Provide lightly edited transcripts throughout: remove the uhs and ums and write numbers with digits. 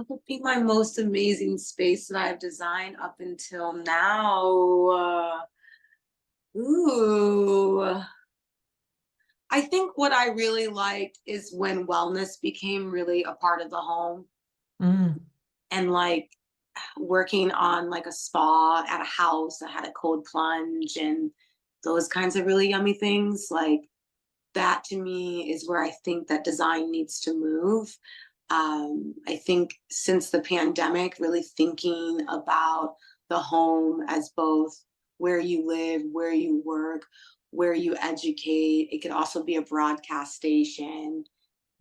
What would be my most amazing space that I've designed up until now? Ooh, I think what I really liked is when wellness became really a part of the home Mm, and like working on like a spa at a house that had a cold plunge and those kinds of really yummy things. Like that to me is where I think that design needs to move. I think since the pandemic, really thinking about the home as both where you live, where you work, where you educate. It could also be a broadcast station.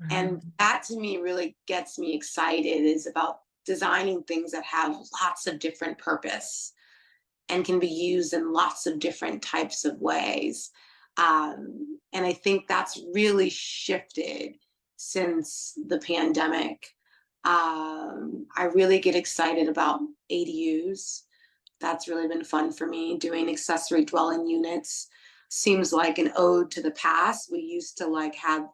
right. And that to me really gets me excited is about designing things that have lots of different purpose and can be used in lots of different types of ways. And I think that's really shifted since the pandemic. I really get excited about ADUs. That's really been fun for me. Doing accessory dwelling units seems like an ode to the past. We used to like have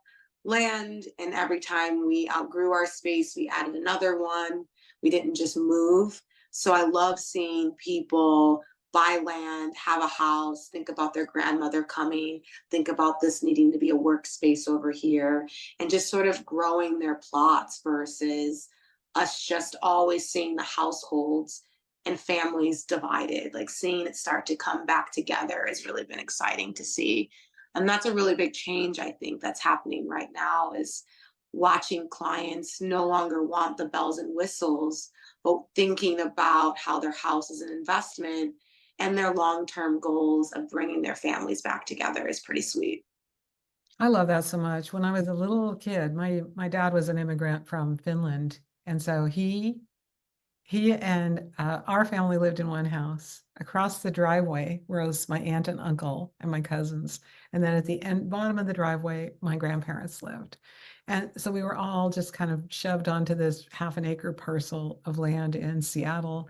land, and every time we outgrew our space, we added another one. We didn't just move. So I love seeing people buy land, have a house, think about their grandmother coming, think about this needing to be a workspace over here, and just sort of growing their plots versus us just always seeing the households and families divided. Like seeing it start to come back together has really been exciting to see. And that's a really big change, I think, that's happening right now is watching clients no longer want the bells and whistles, but thinking about how their house is an investment and their long-term goals of bringing their families back together is pretty sweet. I love that so much. When I was a little kid, my dad was an immigrant from Finland, and so he and our family lived in one house. Across the driveway was my aunt and uncle and my cousins, and then at the end bottom of the driveway, my grandparents lived. And so we were all just kind of shoved onto this half an acre parcel of land in Seattle.